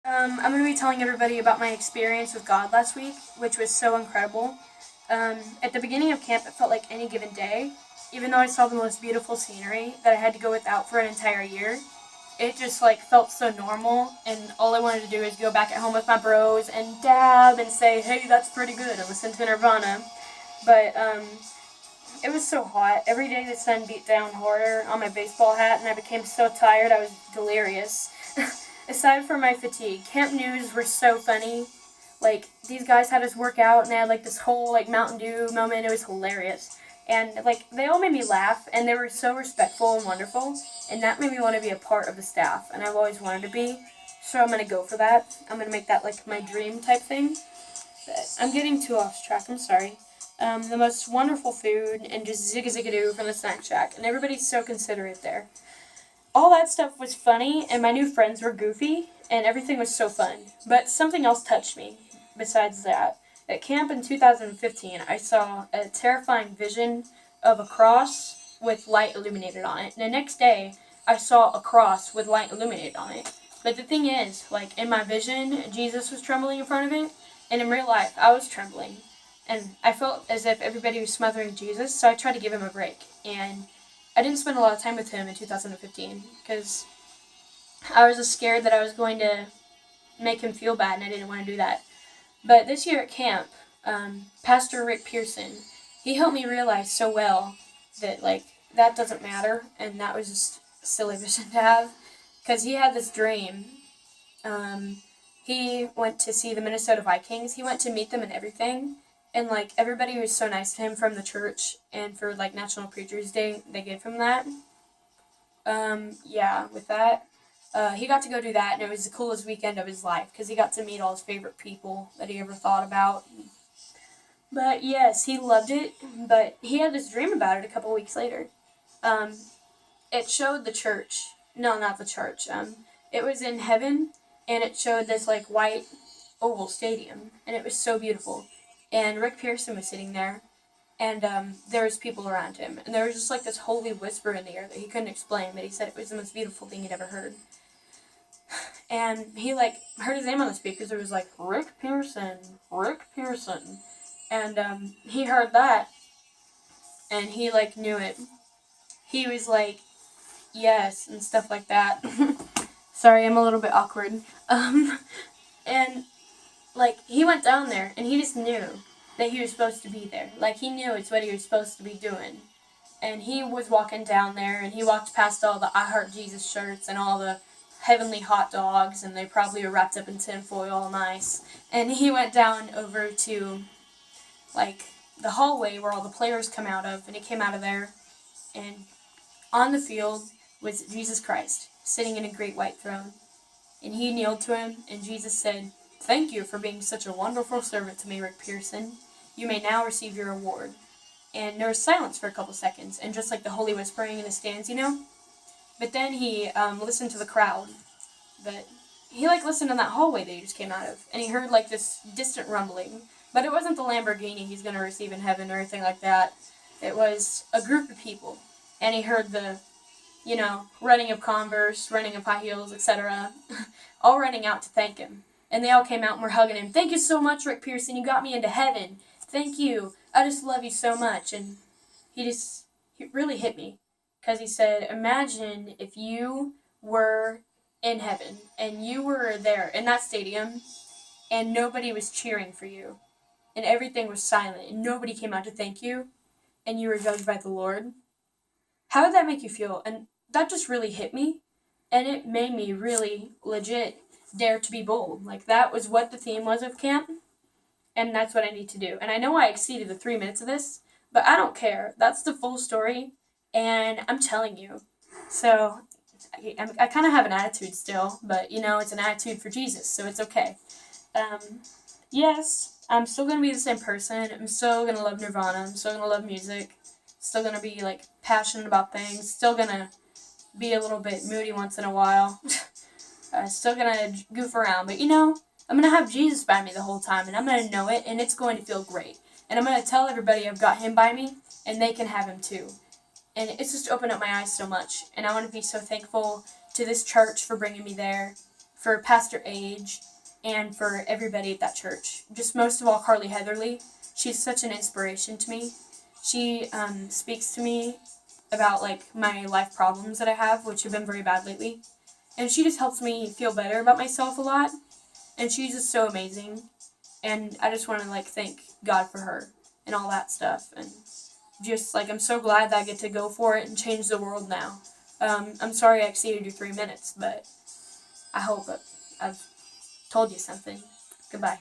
I'm going to be telling everybody about my experience with God last week, which was so incredible. At the beginning of camp, it felt like any given day. Even though I saw the most beautiful scenery that I had to go without for an entire year, it just like felt so normal, and all I wanted to do is go back at home with my bros and dab and say, "Hey, that's pretty good," and listen to Nirvana. But it was so hot. Every day the sun beat down harder on my baseball hat, and I became so tired I was delirious. Aside from my fatigue, camp news were so funny. Like, these guys had us work out, and they had like this whole like Mountain Dew moment. It was hilarious. And like they all made me laugh, and they were so respectful and wonderful, and that made me want to be a part of the staff, and I've always wanted to be. So I'm gonna go for that. I'm gonna make that like my dream type thing. But I'm getting too off track. I'm sorry. The most wonderful food and just zig zig doo from the snack shack, and everybody's so considerate there. All that stuff was funny, and my new friends were goofy, and everything was so fun. But something else touched me besides that. At camp in 2015, I saw a terrifying vision of a cross with light illuminated on it. And the next day, I saw a cross with light illuminated on it. But the thing is, like in my vision, Jesus was trembling in front of it, and in real life, I was trembling. And I felt as if everybody was smothering Jesus, so I tried to give him a break. And I didn't spend a lot of time with him in 2015 because I was just scared that I was going to make him feel bad, and I didn't want to do that. But this year at camp, Pastor Rick Pearson, he helped me realize so well that like that doesn't matter, and that was just a silly vision to have, because he had this dream. He went to see the Minnesota Vikings. He went to meet them and everything, and like everybody was so nice to him from the church, and for like National Preachers Day, they gave him that. Yeah, with that. He got to go do that, and it was the coolest weekend of his life because he got to meet all his favorite people that he ever thought about. But yes, he loved it, but he had this dream about it a couple weeks later. Um, it showed the church. No, not the church. It was in heaven, and it showed this like white oval stadium, and it was so beautiful. And Rick Pearson was sitting there, and there was people around him, and there was just like this holy whisper in the air that he couldn't explain, but he said it was the most beautiful thing he'd ever heard. And he like heard his name on the speakers. It was like Rick Pearson, Rick Pearson, and he heard that, and he like knew it. He was like yes and stuff like that. Sorry, I'm a little bit awkward. And like he went down there, and he just knew that he was supposed to be there. Like he knew it's what he was supposed to be doing. And he was walking down there, and he walked past all the I Heart Jesus shirts and all the heavenly hot dogs, and they probably were wrapped up in tinfoil all nice. And he went down over to, like, the hallway where all the players come out of, and he came out of there, and on the field was Jesus Christ, sitting in a great white throne. And he kneeled to him, and Jesus said, "Thank you for being such a wonderful servant to me, Rick Pearson. You may now receive your award." And there was silence for a couple seconds, and just like the holy whispering in the stands, you know? But then he listened to the crowd. But he like listened in that hallway that he just came out of, and he heard like this distant rumbling. But it wasn't the Lamborghini he's going to receive in heaven or anything like that. It was a group of people. And he heard the, running of Converse, running of high heels, etc., all running out to thank him. And they all came out and were hugging him. "Thank you so much, Rick Pearson. You got me into heaven. Thank you. I just love you so much." And he really hit me. Because he said, imagine if you were in heaven and you were there in that stadium and nobody was cheering for you and everything was silent and nobody came out to thank you and you were judged by the Lord. How would that make you feel? And that just really hit me, and it made me really legit dare to be bold. Like that was what the theme was of camp, and that's what I need to do. And I know I exceeded the 3 minutes of this, but I don't care. That's the full story, and I'm telling you. So I kind of have an attitude still, but it's an attitude for Jesus, so it's okay. Yes, I'm still gonna be the same person. I'm still gonna love Nirvana. I'm still gonna love music. Still gonna be like passionate about things. Still gonna be a little bit moody once in a while. Still gonna goof around, but I'm gonna have Jesus by me the whole time, and I'm gonna know it, and it's going to feel great. And I'm gonna tell everybody I've got him by me, and they can have him too. And it's just opened up my eyes so much, and I want to be so thankful to this church for bringing me there, for Pastor Age, and for everybody at that church. Just most of all, Carly Heatherly. She's such an inspiration to me. She speaks to me about like my life problems that I have, which have been very bad lately. And she just helps me feel better about myself a lot. And she's just so amazing. And I just want to like thank God for her and all that stuff. And just like I'm so glad that I get to go for it and change the world now. I'm sorry I exceeded your 3 minutes, but I hope I've told you something. Goodbye.